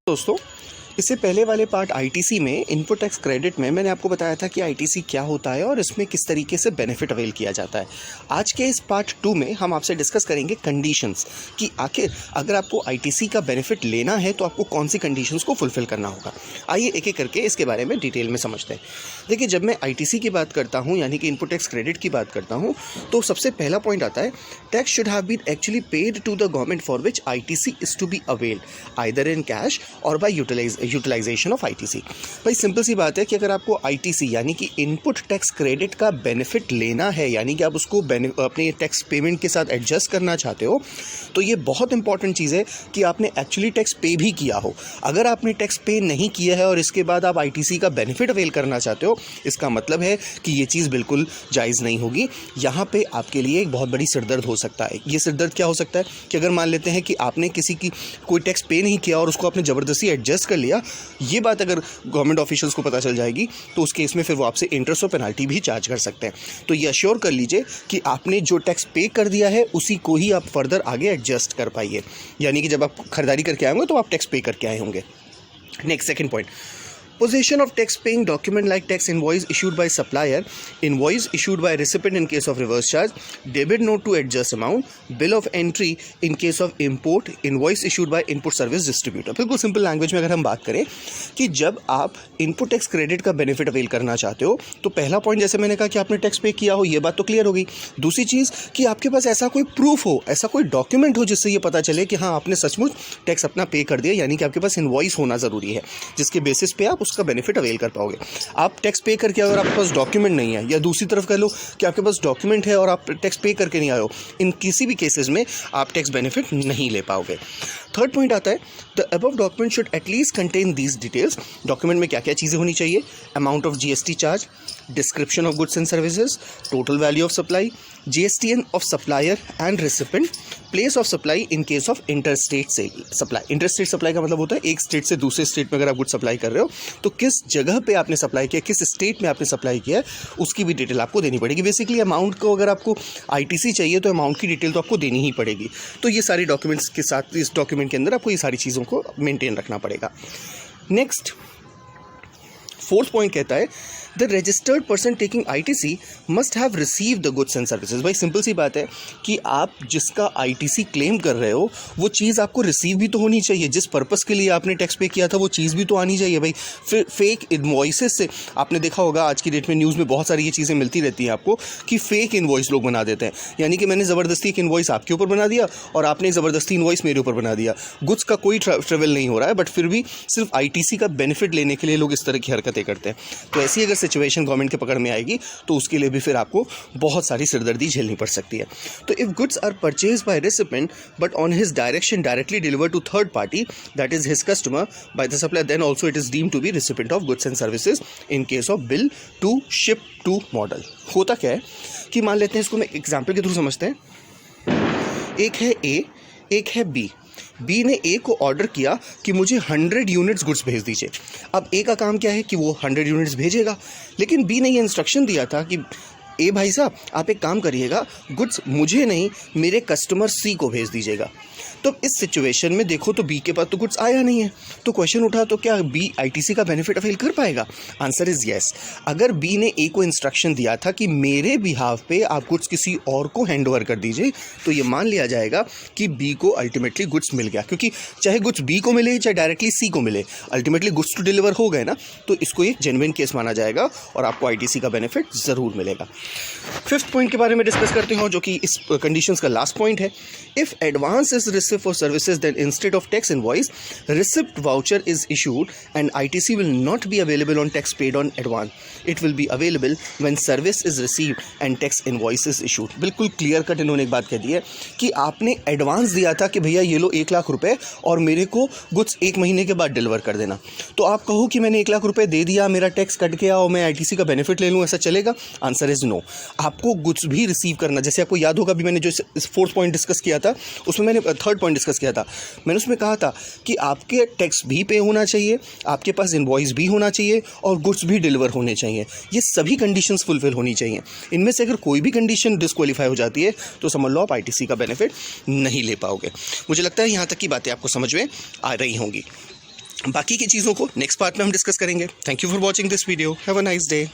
दोस्तों, इससे पहले वाले पार्ट आईटीसी में इनपुट टैक्स क्रेडिट में मैंने आपको बताया था कि आईटीसी क्या होता है और इसमें किस तरीके से बेनिफिट अवेल किया जाता है। आज के इस पार्ट 2 में हम आपसे डिस्कस करेंगे कंडीशंस कि आखिर अगर आपको आईटीसी का बेनिफिट लेना है तो आपको कौन सी कंडीशंस को फुलफिल करना होगा। आइए एक एक करके इसके बारे में डिटेल में समझते हैं। देखिए, जब मैं आईटीसी की बात करता हूँ यानी कि इनपुट टैक्स क्रेडिट की बात करता हूँ तो सबसे पहला पॉइंट आता है tax should have been actually paid to the government for which ITC is to be availed either in cash or by utilisation of ITC. भाई सिंपल सी बात है कि अगर आपको आईटीसी यानी कि इनपुट टैक्स क्रेडिट का बेनिफिट लेना है यानी कि आप उसको अपने टैक्स पेमेंट के साथ एडजस्ट करना चाहते हो तो ये बहुत इंपॉर्टेंट चीज़ है कि आपने एक्चुअली टैक्स पे भी किया हो। अगर आपने टैक्स पे नहीं किया है और इसके बाद आप आईटीसी का बेनिफिट अवेल करना चाहते हो, इसका मतलब है कि ये चीज़ बिल्कुल जायज़ नहीं होगी। यहाँ पे आपके लिए एक बहुत बड़ी सिरदर्द हो सकता है। ये सिरदर्द क्या हो सकता है कि अगर मान लेते हैं कि आपने किसी की कोई टैक्स पे नहीं किया और उसको आपने ज़बरदस्ती एडजस्ट कर लिया, ये बात अगर गवर्नमेंट ऑफिशियल्स को पता चल जाएगी तो उस केस में फिर वो आपसे इंटरेस्ट और पेनल्टी भी चार्ज कर सकते हैं। तो ये अश्योर कर लीजिए कि आपने जो टैक्स पे कर दिया है उसी को ही आप फर्दर आगे एडजस्ट कर पाइए, यानी कि जब आप खरीदारी करके आए होंगे तो आप टैक्स पे करके आए होंगे। Next second point, possession of tax paying document like tax invoice issued by supplier, invoice issued by recipient in case of reverse charge, debit note to adjust amount, bill of entry in case of import, invoice issued by input service distributor। बिल्कुल simple language में अगर हम बात करें कि जब आप input tax credit का बेनिफिट अवेल करना चाहते हो तो पहला पॉइंट जैसे मैंने कहा कि आपने टैक्स पे किया हो, ये बात तो क्लियर हो गई। दूसरी चीज़ कि आपके पास ऐसा कोई प्रूफ हो, ऐसा कोई डॉक्यूमेंट हो जिससे ये पता चले कि हाँ आपने सचमुच टैक्स अपना पे कर दिया, यानी कि आपके पास इनवॉइस होना ज़रूरी है जिसके बेसिस पे आप उसका बेनिफिट अवेल कर पाओगे। आप टैक्स पे करके अगर आपके पास डॉक्यूमेंट नहीं है, या दूसरी तरफ कह लो कि आपके पास डॉक्यूमेंट है और आप टैक्स पे करके नहीं आए हो, इन किसी भी केसेस में आप टैक्स बेनिफिट नहीं ले पाओगे। थर्ड पॉइंट आता है the above document should at least contain these details. Document में क्या क्या चीज़ें होनी चाहिए? Amount of GST charge, description of goods and services, total value of supply, GSTN of supplier and recipient, place of supply in case of interstate supply. Interstate supply का मतलब होता है एक स्टेट से दूसरे स्टेट में अगर आप गुड सप्लाई कर रहे हो तो किस जगह पे आपने सप्लाई किया, किस स्टेट में आपने सप्लाई किया है, उसकी भी डिटेल आपको देनी पड़ेगी। बेसिकली अमाउंट को अगर आपको आईटीसी चाहिए तो अमाउंट की डिटेल तो आपको देनी ही पड़ेगी। तो ये सारी डॉक्यूमेंट्स के साथ इस डॉक्यूमेंट के अंदर आपको ये सारी चीज़ों को मेंटेन रखना पड़ेगा। नेक्स्ट फोर्थ पॉइंट कहता है the registered person taking ITC must have receive the goods and services. भाई सिंपल सी बात है कि आप जिसका आईटीसी क्लेम कर रहे हो वो चीज़ आपको रिसीव भी तो होनी चाहिए। जिस पर्पस के लिए आपने टैक्स पे किया था वो चीज़ भी तो आनी चाहिए। भाई फिर फेक इनवॉइसेस से आपने देखा होगा आज की डेट में न्यूज़ में बहुत सारी ये चीज़ें मिलती रहती हैं आपको कि फेक इनवॉइस लोग बना देते हैं, यानी कि मैंने ज़बरदस्ती एक इनवॉइस आपके ऊपर बना दिया और आपने ज़बरदस्ती इनवॉइस मेरे ऊपर बना दिया। गुड्स का कोई ट्रेवल नहीं हो रहा है बट फिर भी सिर्फ आईटीसी का बेनिफिट लेने के लिए लोग इस तरह की हरकतें करते हैं। तो ऐसी अगर सिचुएशन गवर्नमेंट के पकड़ में आएगी तो उसके लिए भी फिर आपको बहुत सारी सिरदर्दी झेलनी पड़ सकती है। तो if goods are purchase by recipient but on his direction directly delivered to third party that is his customer by the supplier, then also it is deemed to be recipient of goods and services in case of bill to ship to model. होता क्या है कि मान लेते हैं, इसको मैं example के थ्रू समझते हैं। एक है ए, एक है बी। बी ने ए को ऑर्डर किया कि मुझे 100 यूनिट्स गुड्स भेज दीजिए। अब ए का काम क्या है कि वो 100 यूनिट्स भेजेगा, लेकिन बी ने ये इंस्ट्रक्शन दिया था कि ए भाई साहब आप एक काम करिएगा, गुड्स मुझे नहीं मेरे कस्टमर सी को भेज दीजिएगा। तो इस सिचुएशन में देखो तो बी के पास तो गुड्स आया नहीं है, तो क्वेश्चन उठा तो क्या बी आईटीसी का बेनिफिट अवेल कर पाएगा? Answer is yes. अगर बी ने ए को इंस्ट्रक्शन दिया था कि मेरे बिहाफ पे आप गुड्स किसी और को हैंड ओवर कर दीजिए तो ये मान लिया जाएगा कि बी को अल्टीमेटली गुड्स मिल गया, क्योंकि चाहे गुड्स बी को मिले चाहे डायरेक्टली सी को मिले, अल्टीमेटली गुड्स टू डिलीवर हो गए ना, तो इसको एक जेन्युइन केस माना जाएगा और आपको आईटीसी का बेनिफिट ज़रूर मिलेगा। फिफ्थ पॉइंट के बारे में डिस्कस करते हो जो कि इस कंडीशंस का लास्ट पॉइंट है। If advance is received for services, then instead of tax invoice, receipt voucher is issued and ITC will not be available on tax paid on advance. It will be available when service is received and tax invoice is issued। बिल्कुल clear cut इन्होंने एक बात कह दी है कि आपने advance दिया था कि भैया ये लो 1 लाख रुपए और मेरे को गुड्स 1 महीने के बाद डिलीवर कर देना। तो आप कहो कि मैंने 1 लाख रुपए दे दिया, मेरा टैक्स कट गया और मैं आईटीसी का बेनिफिट ले लूँ, ऐसा चलेगा? Answer is no. आपको गुड्स भी रिसीव करना, जैसे आपको याद होगा भी मैंने जो इस फोर्थ पॉइंट डिस्कस किया था उसमें मैंने थर्ड पॉइंट डिस्कस किया था, मैंने उसमें कहा था कि आपके टैक्स भी पे होना चाहिए, आपके पास इनवॉइस भी होना चाहिए और गुड्स भी डिलीवर होने चाहिए। ये सभी कंडीशंस फुलफिल होनी चाहिए। इनमें से अगर कोई भी कंडीशन डिस्क्वालीफाई हो जाती है तो समझ लो आप आईटीसी का बेनिफिट नहीं ले पाओगे। मुझे लगता है यहाँ तक की बातें आपको समझ में आ रही होंगी। बाकी की चीज़ों को नेक्स्ट पार्ट में हम डिस्कस करेंगे। Thank you for watching this video. Have a nice day.